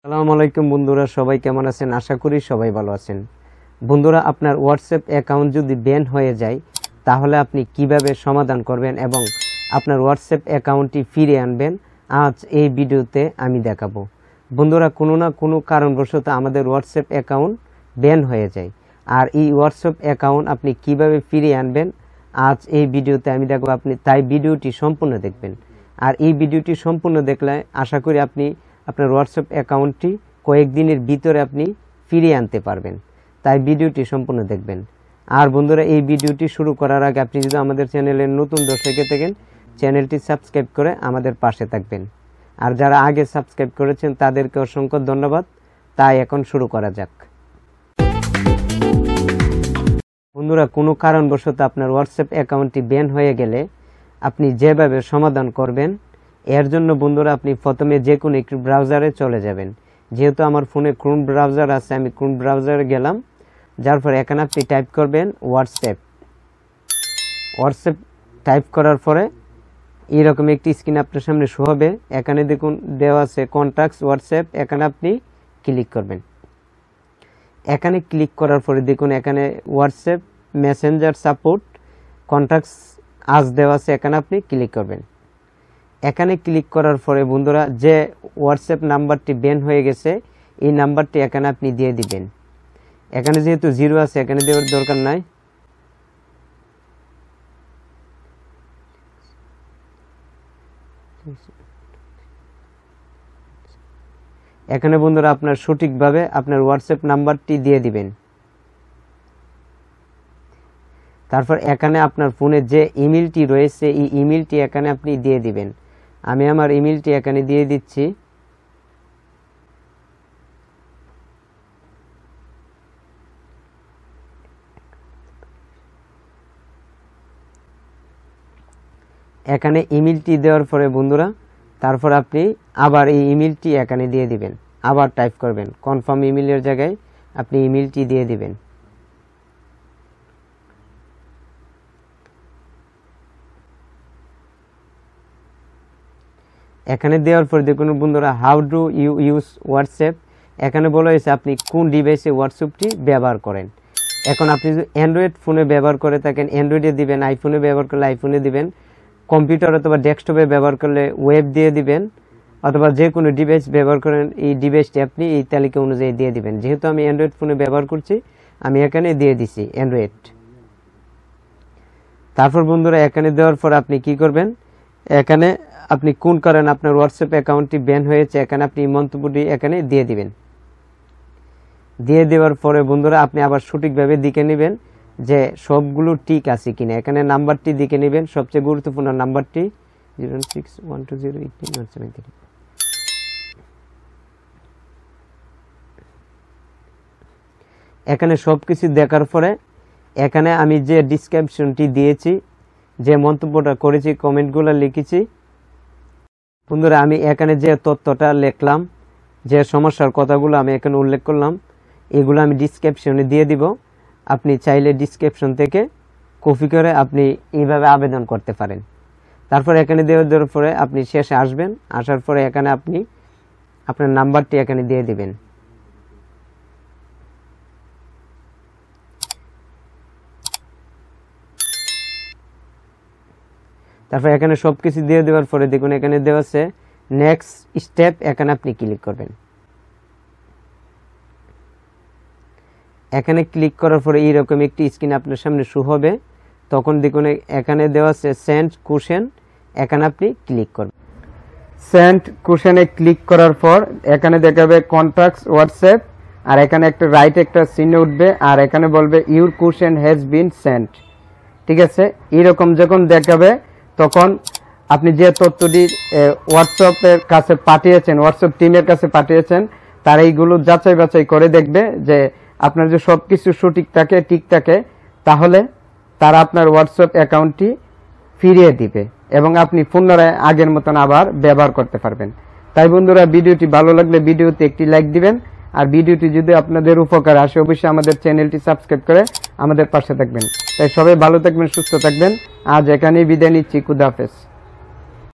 আসসালামু আলাইকুম বন্ধুরা, সবাই কেমন আছেন? আশা করি সবাই ভালো আছেন। বন্ধুরা, আপনার হোয়াটসঅ্যাপ অ্যাকাউন্ট যদি ব্যান হয়ে যায় তাহলে আপনি কিভাবে সমাধান করবেন এবং আপনার হোয়াটসঅ্যাপ অ্যাকাউন্টটি ফিরিয়ে আনবেন আজ এই ভিডিওতে আমি দেখাবো। বন্ধুরা, কোনো না কোনো কারণবশত আমাদের হোয়াটসঅ্যাপ অ্যাকাউন্ট ব্যান হয়ে যায়, আর এই হোয়াটসঅ্যাপ অ্যাকাউন্ট আপনি কিভাবে ফিরিয়ে আনবেন আজ এই ভিডিওতে আমি দেখাবো। আপনি তাই ভিডিওটি সম্পূর্ণ দেখবেন, আর এই ভিডিওটি সম্পূর্ণ দেখলে আশা করি আপনি আপনার হোয়াটসঅ্যাপ অ্যাকাউন্টটি কয়েকদিনের ভিতরে আপনি ফিরিয়ে আনতে পারবেন। তাই ভিডিওটি সম্পূর্ণ দেখবেন। আর বন্ধুরা, এই ভিডিওটি শুরু করার আগে আপনি যদি আমাদের চ্যানেলের নতুন দর্শকে থাকেন, চ্যানেলটি সাবস্ক্রাইব করে আমাদের পাশে থাকবেন। আর যারা আগে সাবস্ক্রাইব করেছেন তাদেরকে অসংখ্য ধন্যবাদ। তাই এখন শুরু করা যাক। বন্ধুরা, কোনো কারণবশত আপনার হোয়াটসঅ্যাপ অ্যাকাউন্টটি ব্যান হয়ে গেলে আপনি যেভাবে সমাধান করবেন, এর জন্য বন্ধুরা আপনি প্রথমে যে কোনো একটি ব্রাউজারে চলে যাবেন। যেহেতু আমার ফোনে ক্রোম ব্রাউজার আছে, আমি ক্রোম ব্রাউজারে গেলাম। যার পর এখানে আপনি টাইপ করবেন হোয়াটসঅ্যাপ টাইপ করার পরে এইরকম একটি স্ক্রিন আপনার সামনে শো হবে। এখানে দেখুন দেওয়া আছে কন্ট্যাক্টস হোয়াটসঅ্যাপ, এখানে আপনি ক্লিক করবেন। এখানে ক্লিক করার পরে দেখুন এখানে হোয়াটসঅ্যাপ মেসেঞ্জার সাপোর্ট কন্ট্যাক্টস আজ দেওয়া আছে, এখানে আপনি ক্লিক করবেন। এখানে ক্লিক করার পরে বন্ধুরা যে হোয়াটসঅ্যাপ নাম্বারটি ব্যান হয়ে গেছে এই নাম্বারটি এখানে আপনি দিয়ে দিবেন। এখানে যেহেতু 0 আছে এখানে দেওয়ার দরকার নাই। এখানে বন্ধুরা আপনার সঠিকভাবে আপনার হোয়াটসঅ্যাপ নাম্বারটি দিয়ে দিবেন। তারপর এখানে আপনার ফোনে যে ইমেলটি রয়েছে এই ইমেলটি এখানে আপনি দিয়ে দিবেন। আমি আমার ইমেলটি এখানে দিয়ে দিচ্ছি। এখানে ইমেলটি দেওয়ার পরে বন্ধুরা তারপর আপনি আবার এই ইমেলটি এখানে দিয়ে দিবেন, আবার টাইপ করবেন। কনফার্ম ইমেলের জায়গায় আপনি ইমেলটি দিয়ে দিবেন। এখানে দেওয়ার পর দেখুন বন্ধুরা how do you use WhatsApp, এখানে বলা হয়েছে আপনি কোন ডিভাইসে হোয়াটসঅ্যাপটি ব্যবহার করেন। এখন আপনি যদি অ্যান্ড্রয়েড ফোনে ব্যবহার করে থাকেন অ্যান্ড্রয়েডে দিবেন, আইফোনে ব্যবহার করলে আইফোনে দিবেন, কম্পিউটার অথবা ডেস্কটপে ব্যবহার করলে ওয়েব দিয়ে দিবেন, অথবা যে কোনো ডিভাইস ব্যবহার করেন এই ডিভাইসটি আপনি এই তালিকা অনুযায়ী দিয়ে দিবেন। যেহেতু আমি অ্যান্ড্রয়েড ফোনে ব্যবহার করছি আমি এখানে দিয়ে দিছি অ্যান্ড্রয়েড। তারপর বন্ধুরা এখানে দেওয়ার পর আপনি কি করবেন, এখানে আপনি কোন কারণে আপনার হোয়াটসঅ্যাপ অ্যাকাউন্টটি ব্যান হয়েছে এখানে আপনি মন্তব্যটি এখানে দিয়ে দিবেন। দিয়ে দেওয়ার পরে বন্ধুরা আপনি আবার সঠিকভাবে দেখে নেবেন যে সবগুলো ঠিক আছে কিনা। এখানে নাম্বারটি দেখে নেবেন, সবচেয়ে গুরুত্বপূর্ণ নাম্বারটি 0612089173। এখানে সবকিছু দেখার পরে এখানে আমি যে ডিসক্রিপশনটি দিয়েছি, যে মন্তব্যটা করেছি, কমেন্টগুলো লিখেছি বন্ধুরা, আমি এখানে যে তথ্যটা লিখলাম, যে সমস্যার কথাগুলো আমি এখানে উল্লেখ করলাম, এগুলো আমি ডিসক্রিপশনে দিয়ে দিব। আপনি চাইলে ডিসক্রিপশন থেকে কপি করে আপনি এইভাবে আবেদন করতে পারেন। তারপর এখানে দেওয়ার পরে আপনি শেষে আসবেন, আসার পরে এখানে আপনি আপনার নাম্বারটি এখানে দিয়ে দিবেন। তারপর এখানে সবকিছু দিয়ে দেওয়ার পরে দেখুন এখানে দেওয়া আছে নেক্সট স্টেপ, এখানে আপনি ক্লিক করবেন। এখানে ক্লিক করার পরে এইরকম একটি স্ক্রিন আপনার সামনে শো হবে। তখন দেখুন এখানে দেওয়া আছে সেন্ড কোশ্চেন, এখানে আপনি ক্লিক করবেন। সেন্ড কোশ্চেনে ক্লিক করার পর এখানে দেখাবে কন্ট্যাক্টস হোয়াটসঅ্যাপ, আর এখানে একটা রাইট একটা চিহ্ন উঠবে, আর এখানে বলবে your question has been sent. ঠিক আছে, এইরকম যখন দেখাবে তখন আপনি যে তথ্যটি হোয়াটসঅ্যাপের কাছে পাঠিয়েছেন, হোয়াটসঅ্যাপ টিমের কাছে পাঠিয়েছেন, তারা এইগুলো যাচাই বাছাই করে দেখবে যে আপনার যে সব কিছু সঠিক থাকে, ঠিক থাকে, তাহলে তারা আপনার হোয়াটসঅ্যাপ অ্যাকাউন্টটি ফিরিয়ে দিবে এবং আপনি পুনরায় আগের মতন আবার ব্যবহার করতে পারবেন। তাই বন্ধুরা, ভিডিওটি ভালো লাগলে ভিডিওতে একটি লাইক দিবেন, আর ভিডিওটি যদি আপনাদের উপকার আসে অবশ্যই আমাদের চ্যানেলটি সাবস্ক্রাইব করে আমাদের পাশে থাকবেন। তাই সবাই ভালো থাকবেন, সুস্থ থাকবেন। আজ এখানেই বিদায় নিচ্ছি। খুদা হাফেজ।